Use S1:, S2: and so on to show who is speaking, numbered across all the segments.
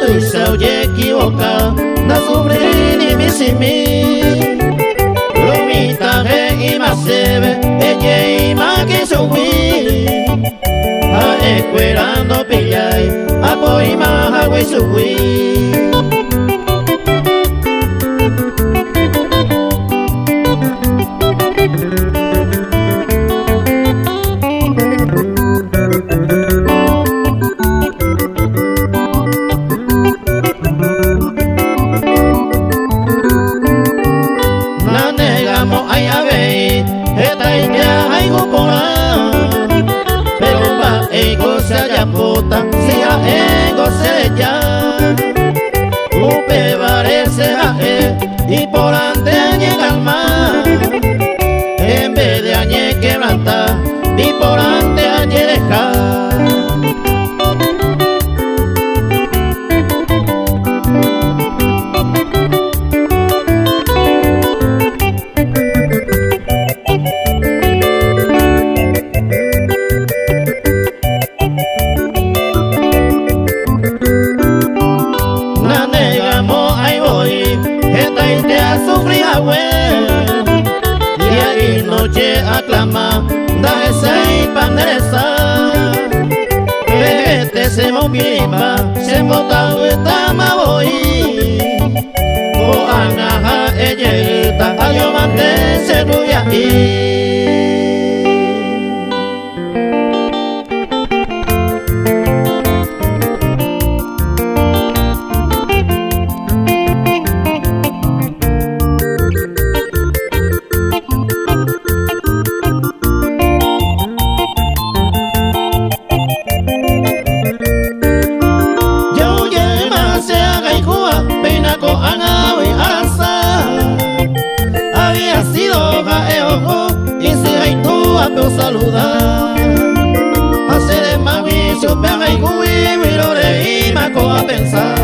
S1: tu se oye equivocado, no sufrir ni mi sin mí. Lo mitaje y más se ve, ella y más que su hui. A esperando pillay, a poi más agua y su hui. Sea ego sella upe parece jae y por ante añe calmar en vez de añe quebrantar y por ante añe dejar. Día y noche aclama, da ese pandereza. Vete se movimba, se mota estama voy. O anaja ella, adiós mante se ruya y. Había sido jaeojo y si hay tú a tu saludar. Hacer el mavicio, pega y cuivo y lo de maco a pensar.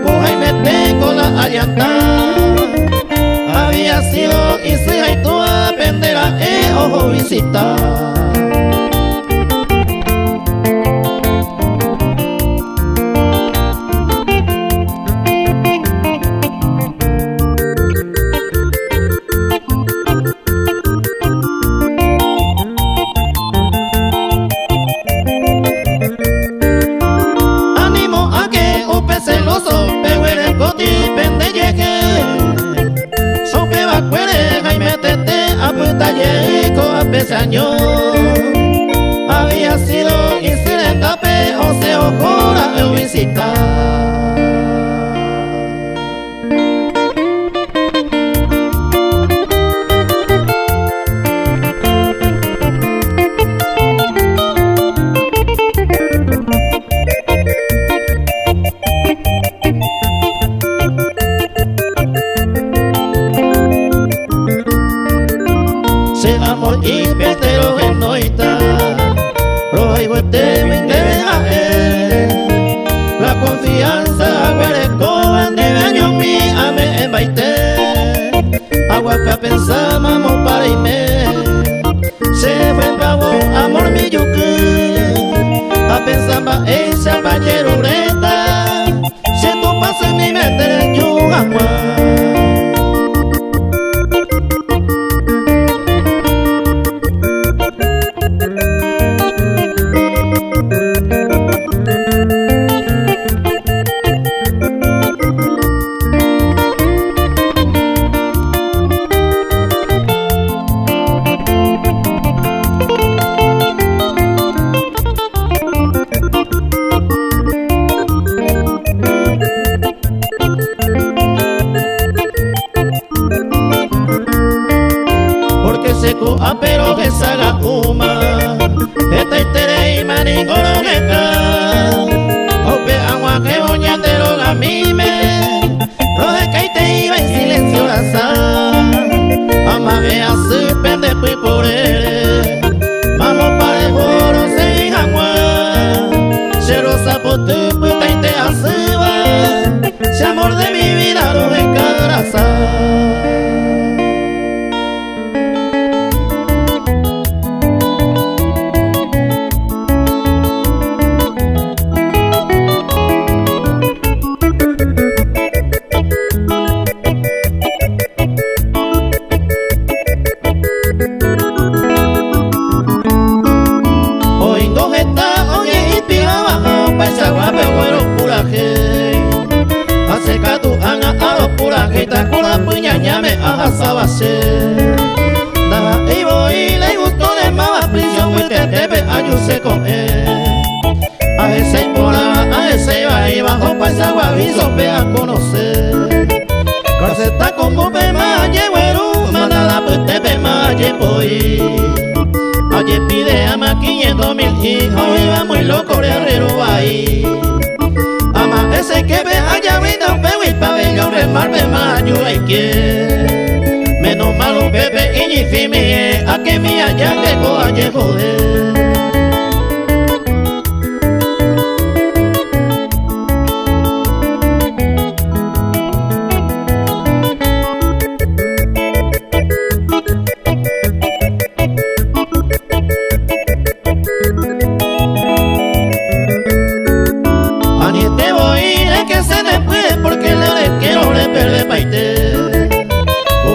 S1: Pues ahí me tengo la alianza. Había sido y si hay tú aprender a ojo visitar. Año había sido y se le tape o se ocurra de visitar. Amor y pietero en noita, roja y vuelte me deja la confianza agua de años mi ame en baite agua que pensábamos para irme se fue el pavo amor mi yuque a pensar esa ballerureta si tú pasas en mi mente yo agua. Pero que saga uma esta itere y maningoro que está ope agua que boña de lo gamime roje que te ahí. Oye, pide a más 500.000 hijos y va muy loco de arriero ahí. Ama ese que ve allá vida un peo y pabellón de marbe mayo hay que. Menos malo Pepe y ni fimi a que mi allá que coaye joder.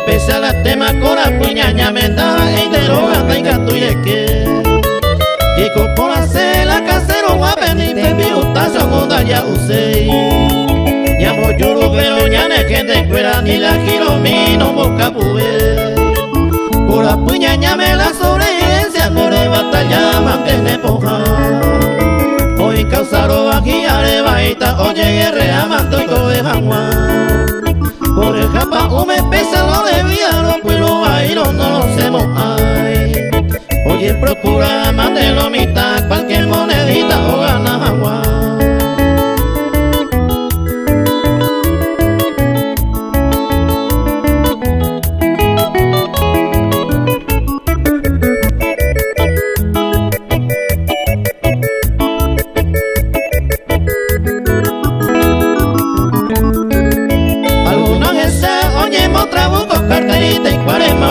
S1: Pese a las temas cora puñaña me da y de roga taiga tu yeque y por hacer la casero guapen te vi utazo muda ya usé llamo yuru pero ya ne que te cuera ni la giro mi no boca pube por la puñaña me la sobrevivencia no de batalla mantene poja hoy causaro aquí arebaita oye guerrea manto y cobejanwa por el japa me pesa lo de vida, lo puedo bailar, no lo hacemos ay. Oye, procura más de lo mitad, cualquier monedita o gana agua.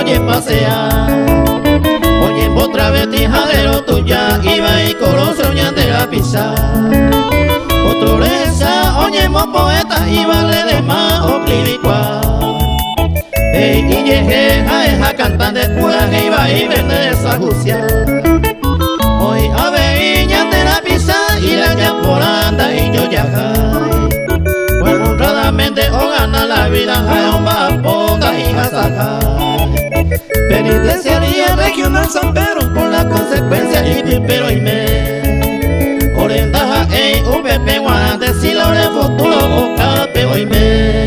S1: Oye, pasea, oye, otra vez tijadero tuya, iba y coro soñan de la pizza. Otro reza, oye, poeta, iba le de más o clinicua. Ey, y yejeja, esa cantante pura, que iba y vende de esa jucia. Hoy aveiña de la pizza y la yaporanda y yo ya jai. Pues honradamente o gana la vida, jai, un baponda y jasaja. Penitenciaría regional San Pedro por la consecuencia y pipero y me orendaja en UPP guarante si lo de futuro o capeo y me.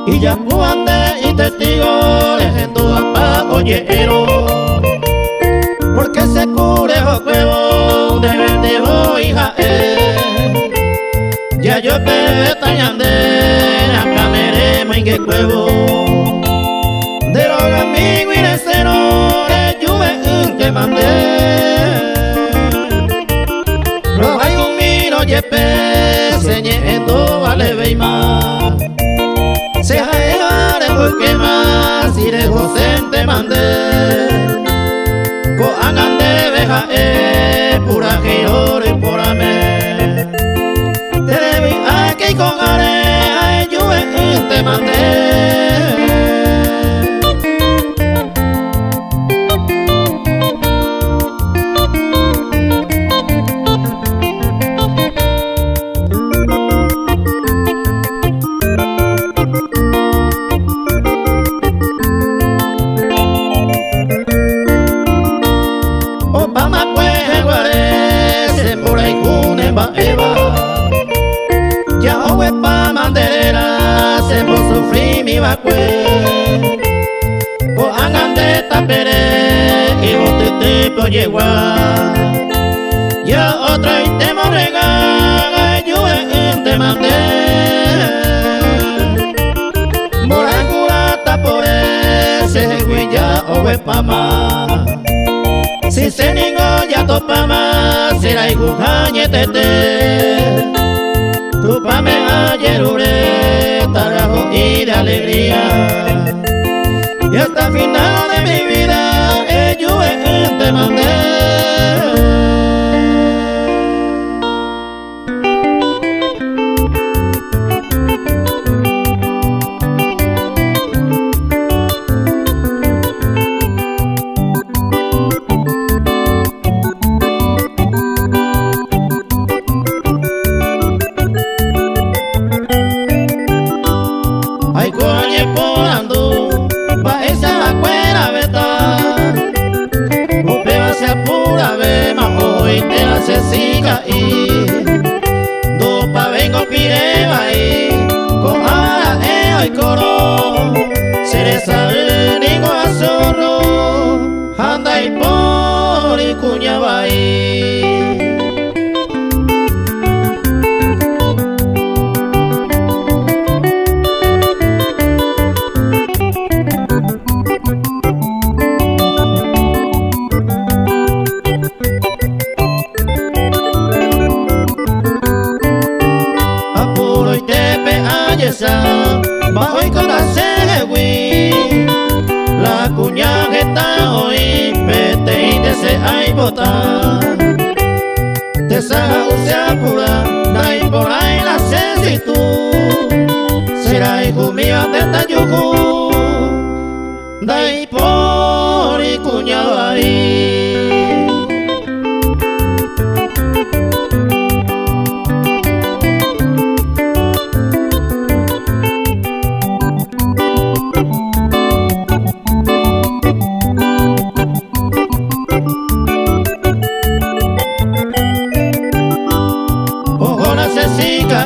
S1: Y ya cuande y testigo en tu papá oyeero porque se cure o cuevo de verde hija ya yo peta yande la cameremos en que cuevo de los amigos y de cero de lluvia que mandé los hay un miro yepe señendo vale veima se jaegare porque más si de José te mandé co hagan de beja pura que ore por amé te debí a que cogare a yo te mandé. Ya owe pa mandera se po sufrir mi vacue o hagan de tapere y bote po yegua ya otra y te morrega yo te mandé morangura tapore se guilla owe pa ma si se ningo ya topa más será igujañe tete tu pa me ayerure tarajo y de alegría y hasta final de mi vida yo te mandé. Ay coñe porando, pa esa cuera beta. Upeba se apura bema, hoy te hace siga y do pa vengo pireba y con ara hoy coro. Cereza nigo azorro, anda y por y cuñaba ahí. Bajo y con la cewi, la cuña que está hoy, pete y te se hay botar. Te saga se apura, na y por ahí la sé tú. Será hijo mío de Tayuku, da y por y cuña ahí.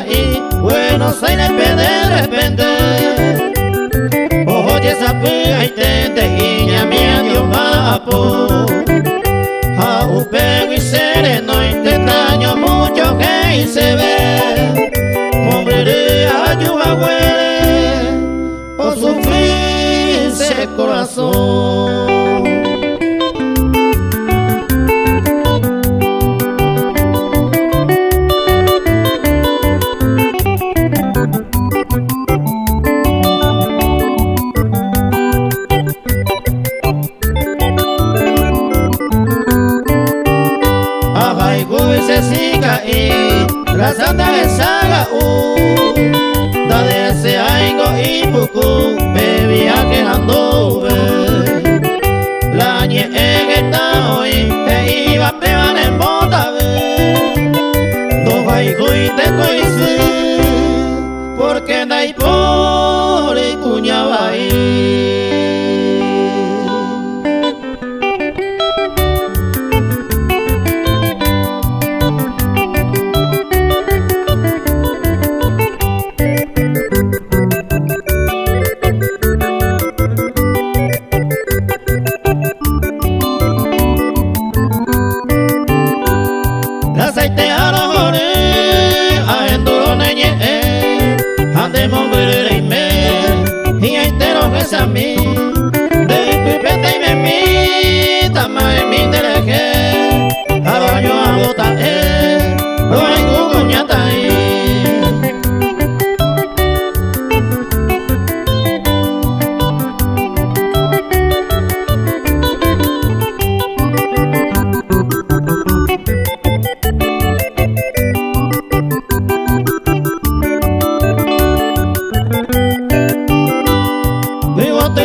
S1: Y Buenos Aires de repente, ojo esa pega y te guiña mi adiós mapo. A un pego y sereno y te extraño mucho que se ve. Moriré a ayuda huele o sufrirse corazón. Se siga y la santa de saga da de ese aigo y pucu bebía que anduve la ñe en esta hoy te iba a pegar en bota dos aigo y te coicí porque da y por y cuñaba ahí. Aceite a los jores, a enduro neñe, andemos ver y me, y ahí te lo ves a mí, de pipete y me mita, más mi dereje, a baño a bota, lo hay cuñata ahí.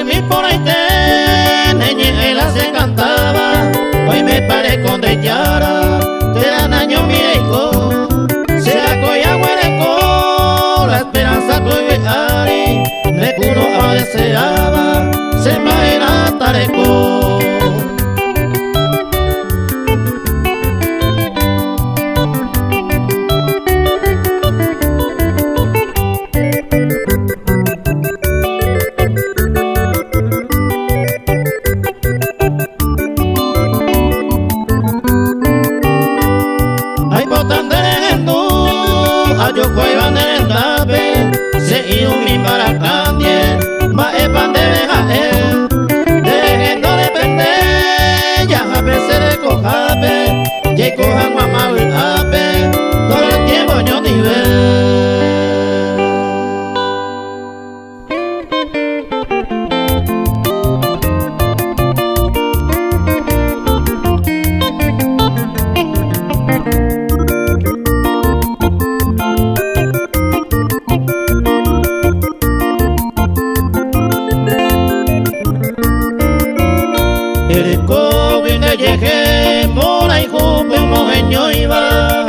S1: Mi por ahí te, neñe, él se cantaba, hoy me pare con de yara, te dan año mireco, se la coya huereco, la esperanza coy ari, de cuno a deseaba, se me era tareco. Yo cueva en el tape, se iba mi maracandie, va e pan de vejae, dejando de pende, ya a veces de cojape, que cojan mamá el ape, todo el tiempo yo nivel. El COVID de llegué, mora y jupe mojeño iba,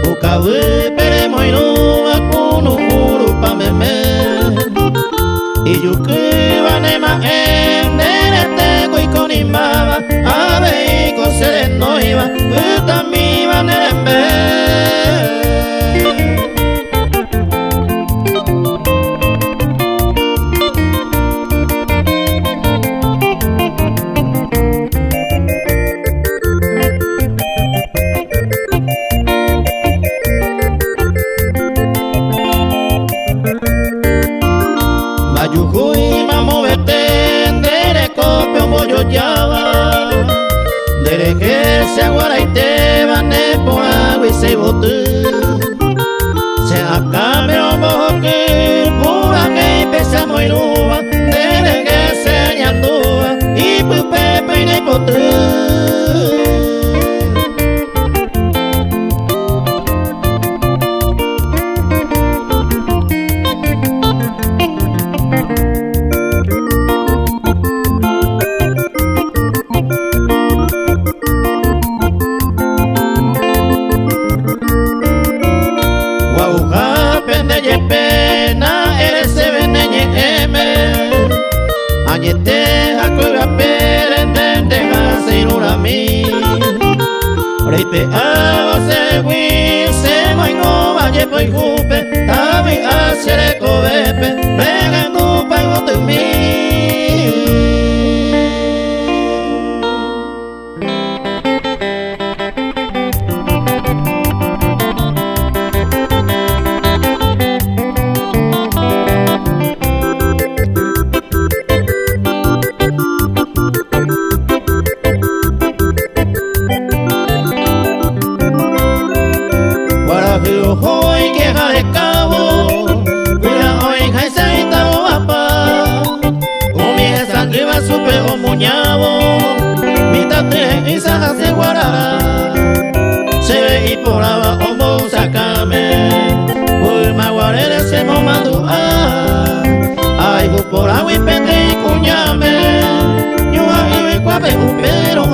S1: ucawe pere moiru akunu uru pa meme. tu se acabe o boque pura que pesa muy lua de que se yandua y pepe y de potu. Rite a se wi se mai no valle poi hupe tavi a sere kovepe vengan no pago tu mi hoy que de cabo cuida hoy que se está guapa con mi sangre va supe o muñabo mi tate y saja se guardará se ve y por abajo mo sacame hoy me guardaré se mo mando ay por agua y pete y cuñame yo ahí cuape un pero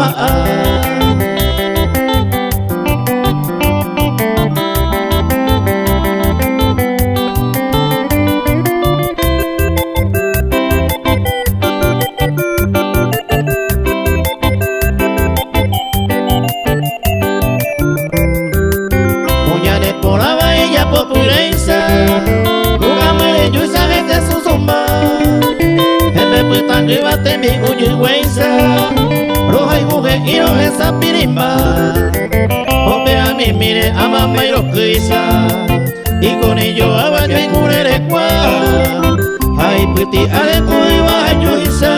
S1: por la bahía populeza, jugamele yo sabe que su zumba, el bebé tan arriba te mi uyuenza, roja y mujer y roja esa pirimba, ope a mí mire a mamá y los quizá, y con ello a baño en un erecua, ay puti ale koi va yuisa,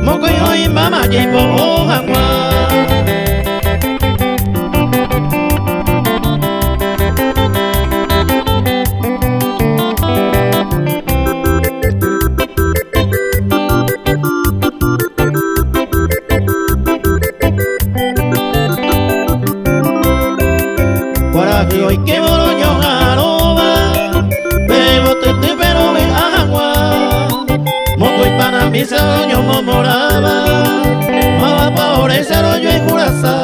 S1: moco y hoy mamá y po hoja hoy que boroño jaroba, bebo tete pero me agua, moco y para mi saroño momoraba, mama pobreza rollo en curasa,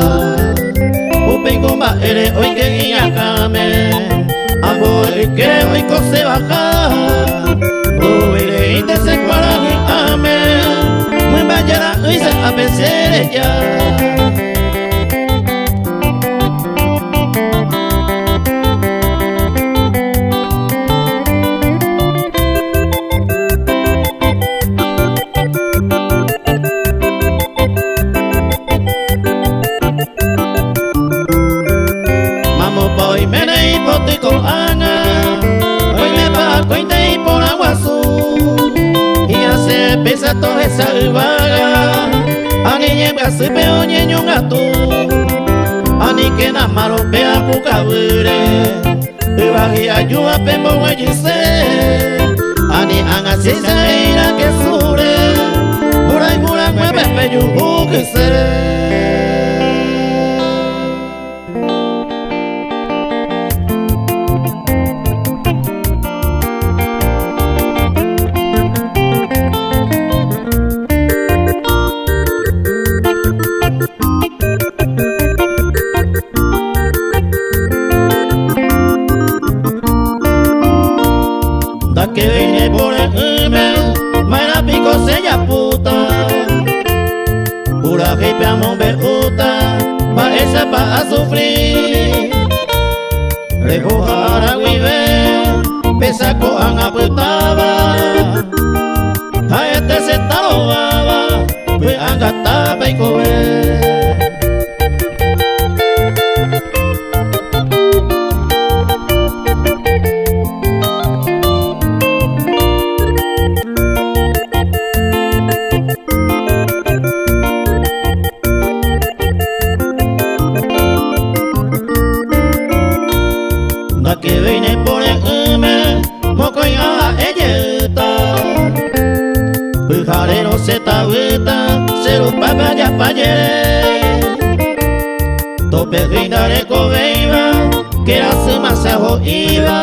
S1: upe comba ere hoy que guiacame, ambo el que hoy cose baja, ere y te se cuarame, muy vaya la isa a vencer ya. Hoy me leí potico ana, hoy me pago y te por agua azul, y hace pesa toda esa vaga, ani lleva se peo ñeño gato, ani que na malo pea pucabure, y baji ayuda pembo guayise, ani anga si se ira que sure, pura y pura mueve peyu que se. Que vine por el Mayra pico sella puta pura hipe amo beuta pa esa pa a sufrir recoja araguibe pesa ko ang aputaba a este se talobaba pues angata pa y cobe. wita seru papa ya payere tope ringare kobeiba que la suma se iba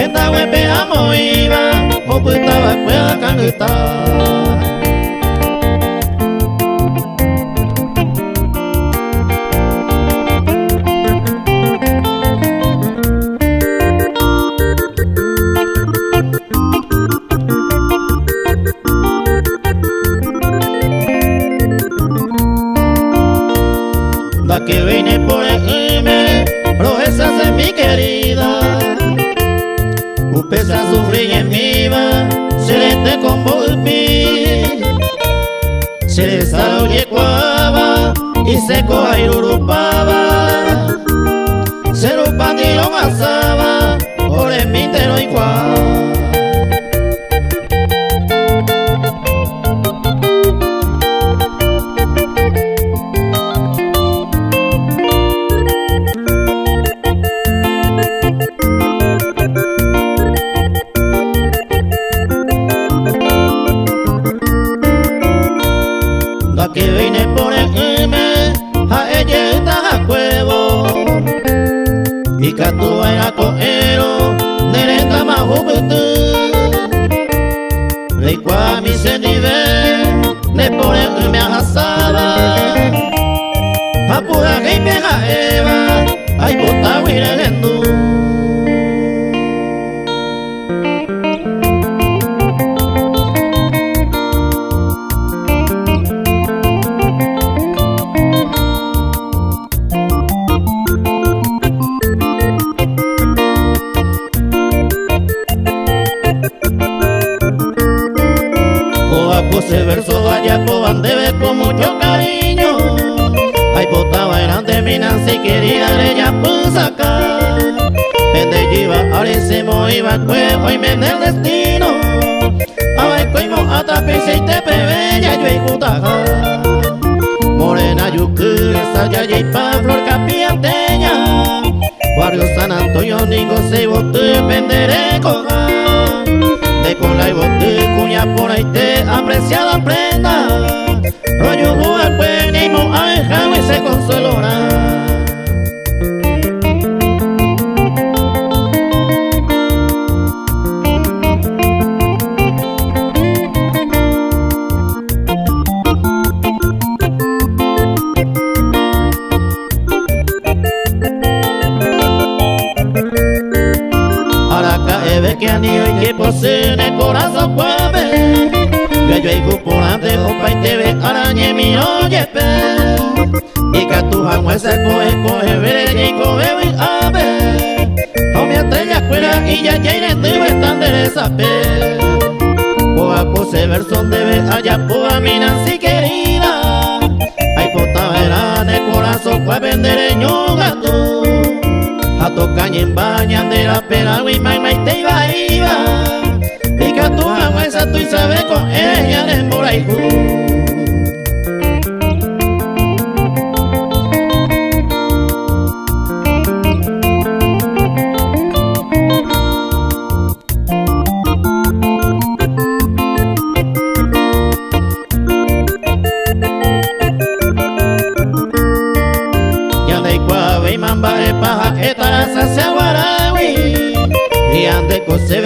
S1: enda wepe amo iba o puta va kwela kangita la que viene por el esa es mi querida upesa sufrir en viva se le te con volpi se le sale cuava y se coja y urupaba se lo patilo masaba por el mitero igual. La que viene por el a ella está a cuevo y que tú eras coero de la más le cua mi se nivel le por el me asaba a pura que me eva ay bota wirelendo. Ese verso vaya por debe con mucho cariño ay botaba grande mi Nancy quería ella pues sacar desde lleva ahora se iba cuevo y me en el destino a ver cómo atrapice y te bella yo y cutaja morena yucura saya y pa flor capianteña barrio San Antonio Nico se bote penderé coja de con la bote cuña por ahí te apreciada prenda rollo jugar buenimo a dejar y se consolora. Ve que anillo y que posee en el corazón puede que yo hijo por ante opa y te ve arañe mi oye pe y que tu jamás se coge veré y coge y ave o mi estrella fuera y ya iré te ve tan dereza pe o a pose verson debe allá por a mi Nancy querida ay pota verá en el corazón puede vender gato a tocar en baña de la pera y mamá y te iba y que tu agua esa tú y sabes con ella de moraijú. Ya de cuave y mamba de paja esta raza se aguarawi y ande con se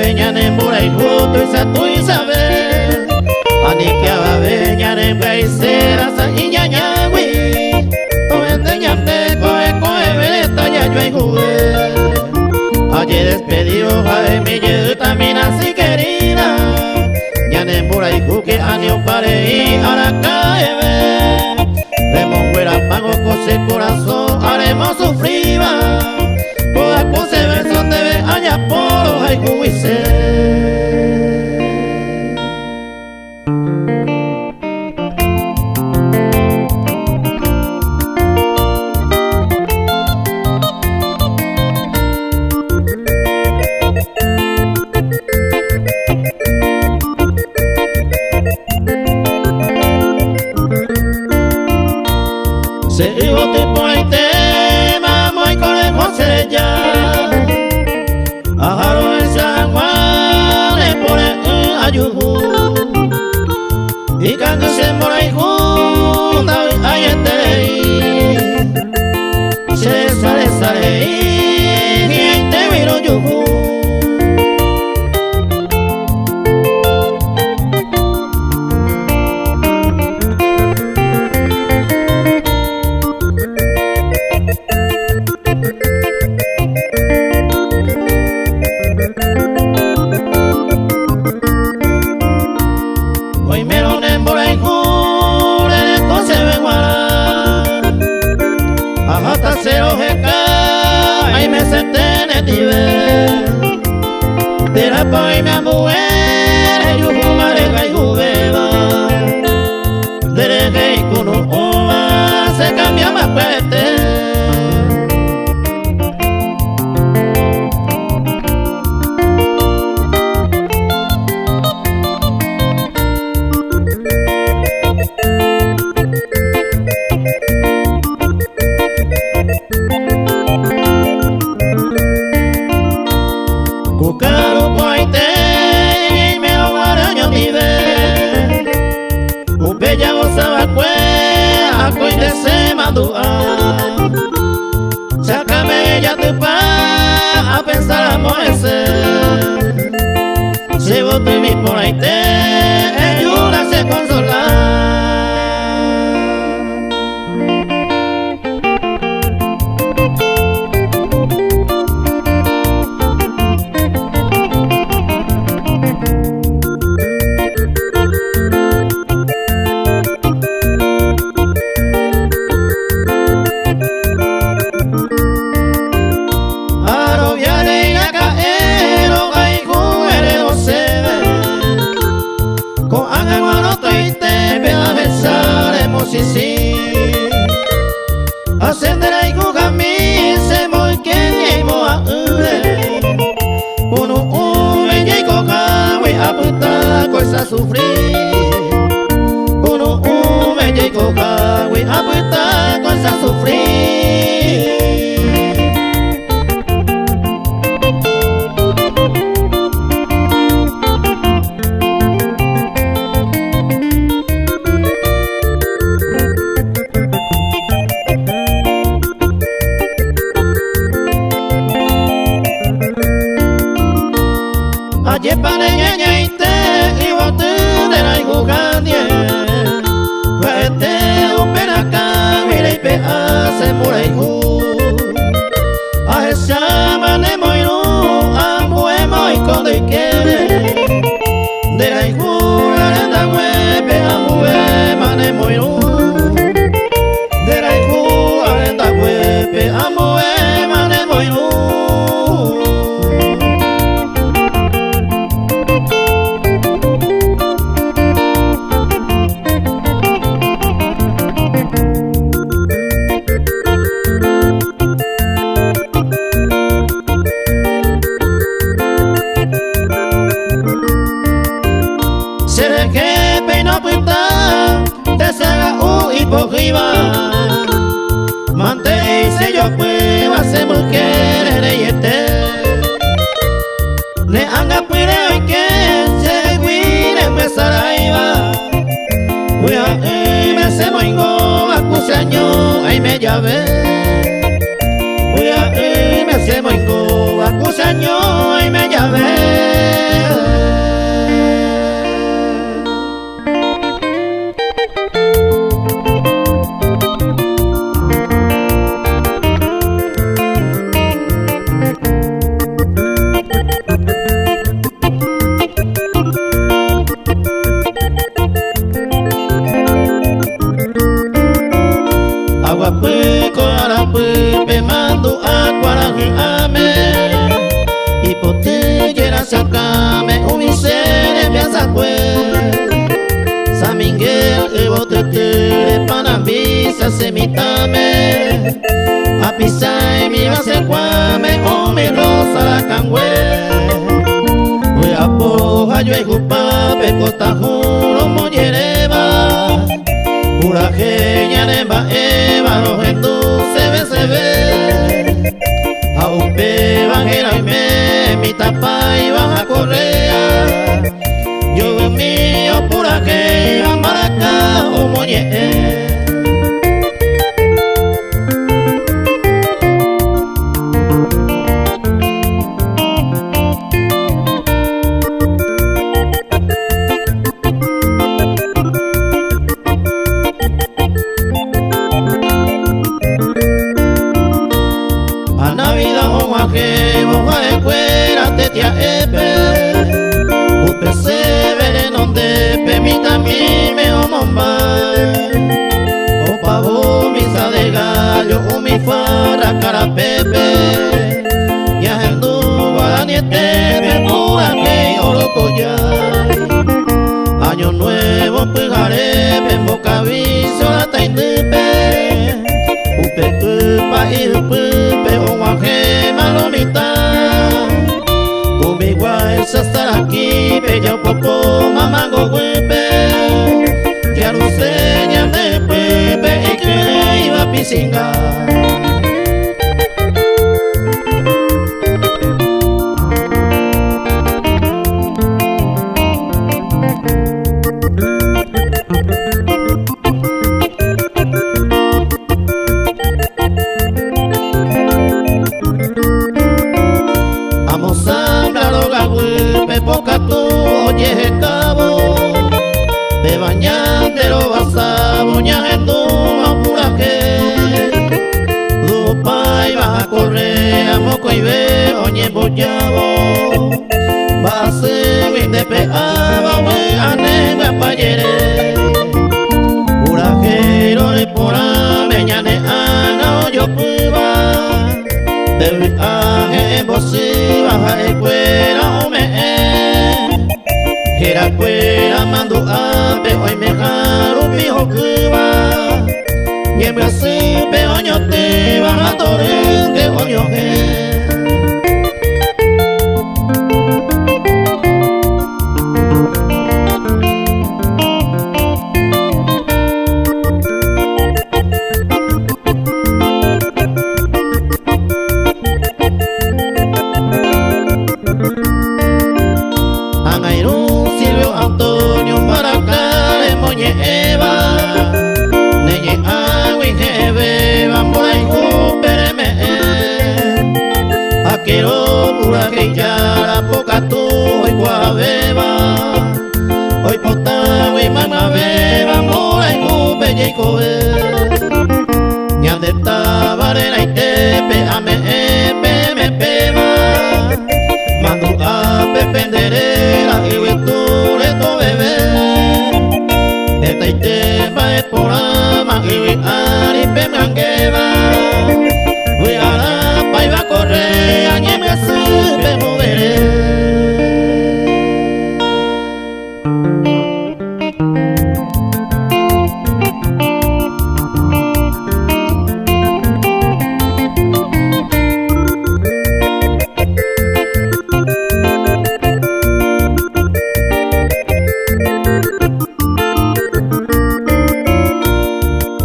S1: se bote mi por ahí te ayuda se consolar.
S2: Sí, ascendere i kukami se moi kenye mo a ure uno ume nyai kokawe aputa koisa sufrir uno ume nyai kokawe aputa koisa sufrir.
S1: Aye pane ñeñe ite y bote de la iguganie Puete upera kamire ipe ase mura igu Ahesha mane moiru amue moi kondo ikere De la igu la renda huepe amue mane moiru De la igu la renda huepe amue mane moiru. Hipocriba Manteize yo pueva se mujer de yete Ne anga pire hoy que se guire me saraiba Uya me se moingo acusaño ay me llave Uya me se moingo acusaño ay me llave. Aguapuco arapupe mando aguaraji ame Hipotellera sacame umisere me asacue San Miguel ebotetere panambisa semitame Apisai mi vasecuame o mi rosa la cangüe Ue apoja yo ejupape costa juro moyereba Pura genia nemba eva los endulce se ve A upe bajera y me mi tapa y baja correa Yo veo mío pura que iba maracá o moñe. Que boja de cuera te tia epe Upe se veneno de pe mi también me omomba O pavo misa de gallo o mi farra cara pepe Ya el duba niete me pura que oro collar Año nuevo pejaré en boca viso la taindepe Upe upa y upe o guaje malomita Conmigo es estar aquí bella popo mamango huepe Ya no señal de pepe y que iba a pisingar. Poca tú
S2: baja escuela o me gira escuela mando ape hoy me jaro pijo cuba y en Brasil peoño te van a torre que oño quiero pura que ya la poca tú hoy guabeba hoy potá y mamá beba mora y cupe y cobe ñande estaba de la itepe a me peba mando a pependerera y tú le to bebé esta itepa es por ama y ari pe mangueba voy a la pa iba a correr añe me supe moveré.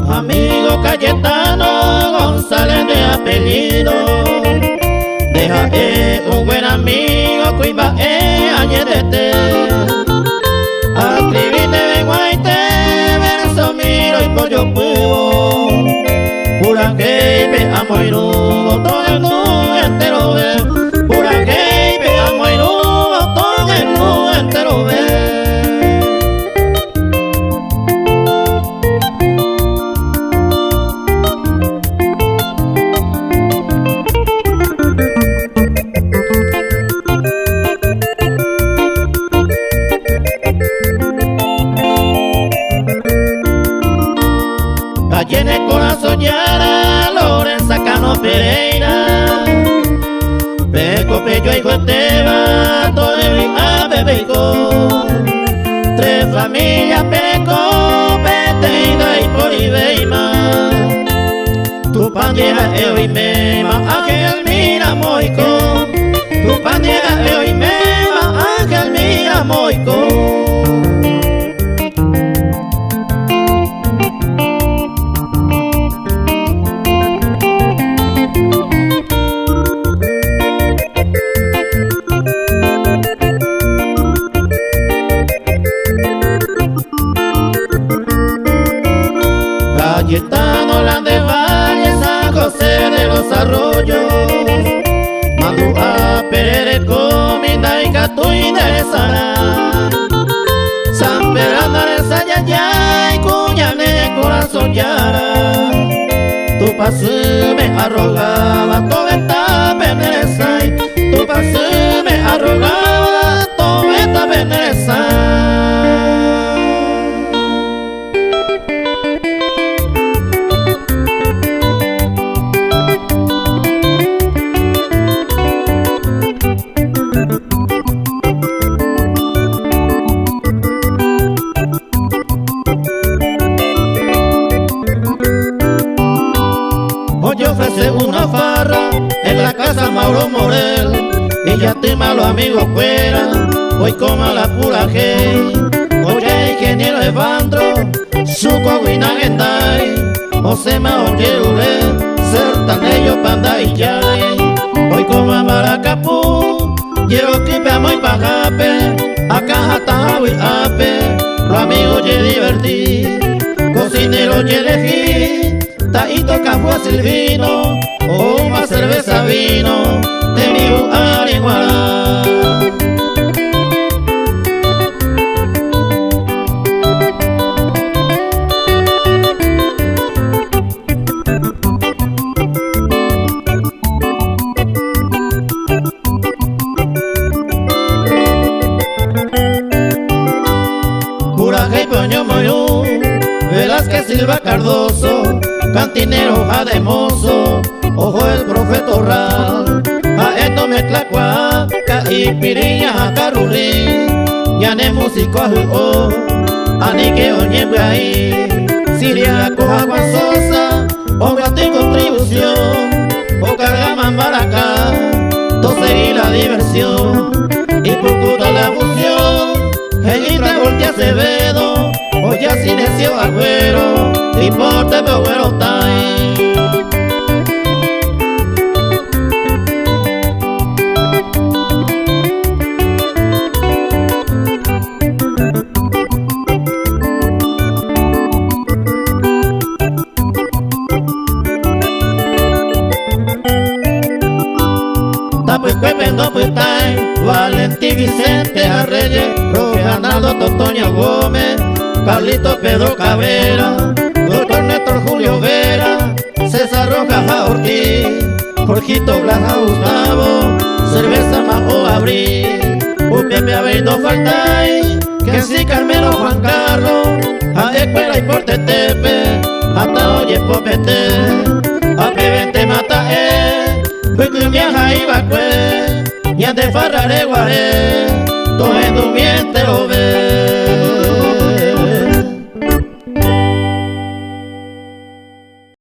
S2: Amigo Cayetano González de apellido, deja un buen amigo cuiba añedete. A escribirte vengo a este verso miro y pollo puevo. Pura que pe amo y rubo todo el mundo entero ve. Pura que pe amo y rubo todo el mundo entero ve. Llena el corazón Yara, Lorenza Cano Pereira, Peco Pello y Guateba, Torre a Bebeco, tres familias Peco, Peteida y Polibeima, tu pandilla eo y mema, Ángel mira moico, tu pandilla eo y mema, Ángel mira moico. Cayetano Lande Valle, San José de los Arroyos, Mandu a Perere Cominda y Catuy de Sara, San Fernando de Sayayay, Cuñane Corazón Yara, tu paso me arrogaba, todo esta penerezay, tu paso me arrogaba, todo esta penerezay. Hoy ofrece una farra en la casa Mauro Morel y ya te malo amigos fuera, hoy coma la pura gay. Oye ingeniero Evandro, Suco Guinagenday, José Maoyerule, Sertanello Panda y Yay. Hoy coma Maracapú, llevo kipe a muy pajape, acá jatawi ape, los amigos ye divertí, cocinero ye elegí. Taito café silvino, o una cerveza vino, de mi ariguara. Pura que poño moyú, Velázquez Silva Cardoso, cantinero jademoso, ojo el profeta Ral, a esto me clacua, y piriña a carulí, ya ne músico a jugo, ani que oñe ahí, siria coja guasosa, o gati contribución, o cargama maracá, tose y la diversión, y pucuta la fusión, Genitra Voltea Acevedo, o ya silencio agüero, y porte me agüero tai. Pues Cuependo pues tai, Valentín Vicente Arreyes, Roque Arnaldo Totoño Gómez, Carlito Pedro Cabrera, Doctor Néstor Julio Vera, César Rojas Ortiz, Jorgito Blas Gustavo, Cerveza Majo Abril, Pepe Abeido Faltay, que sí Carmelo Juan Carlos, a Escuela y Portetepe, hasta Oye Popete, a Pevente Matae. Porque viaja y va y ande farrare guaré, todo en tu bien te lo ve.